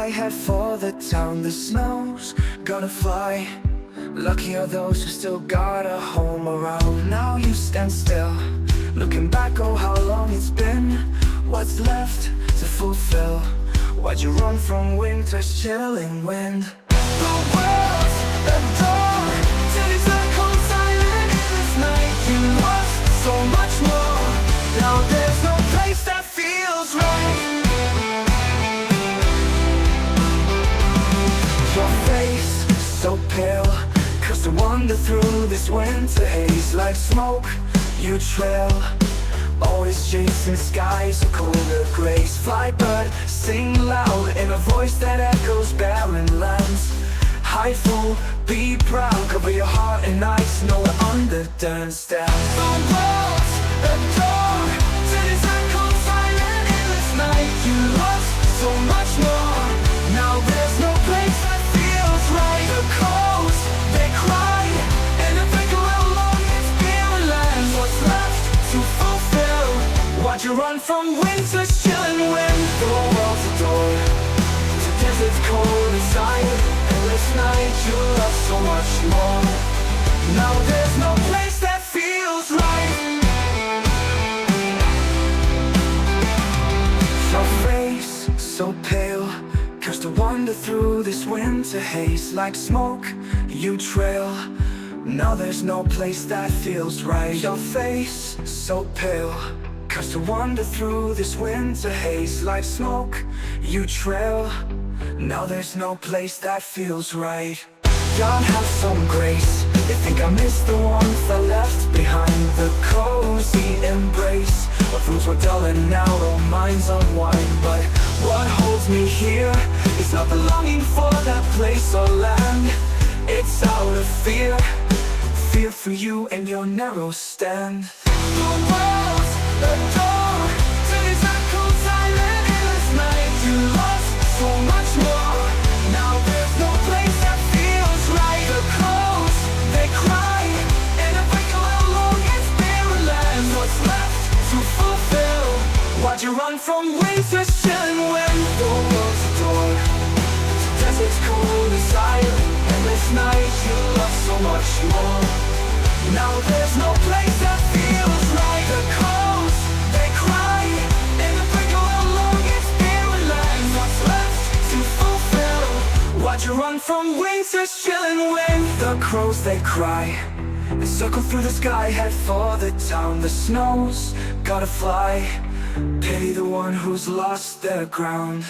sky, head for the town. The snow's gonna fly. Lucky are those who still got a home around. Now you stand still, looking back, oh how long it's been. What's left to fulfill? Why'd you run from winter's chilling wind? The world's a door till it's a cold silent in this night. You lost so much more. Now there's no place that feels right. Your face so pale, cause to wander through this winter haze. Like smoke you trail, always chasing skies of colder grays. Fly bird, sing loud in a voice that echoes barren lands. Hide full, be proud, cover your heart in ice, know we're under dance stands. The world's a door to this cold silent endless night. You lost so much more. Now there's no place that feels right. The crows, they cry, and they think of how long it's been and lands. What's left to fulfill? Why'd you run from winter's chilling wind? The world's a door to deserts cold and silent. Endless night, you love so much more. Now there's no place that feels right. Your face so pale, cursed to wander through this winter haze. Like smoke you trail, now there's no place that feels right. Your face so pale, cursed to wander through this winter haze. Like smoke you trail, now there's no place that feels right. God have some grace, they think I missed the warmth I left behind. The cozy embrace, our thoughts were dull and now our minds unwind. But what holds me here is not the longing for that place or land. It's out of fear, fear for you and your narrow stand. The world's a door to this cold silent endless night. You lost so much more. Now there's no place that feels right. The crows, they cry, and they think of how long it's been and lands. What's left to fulfill? Why'd you run from winter's chilling wind? The world's a door to deserts cold and silent. Endless night, you love so much more. Now there's no place that feels right. The crows, they cry, and they think of how long it's been and lands. What's left to fulfill? Why'd you run from winter's chilling wind? The crows, they cry, they circle through the sky, head for the town. The snow's gotta fly, pity the one who's lost their ground.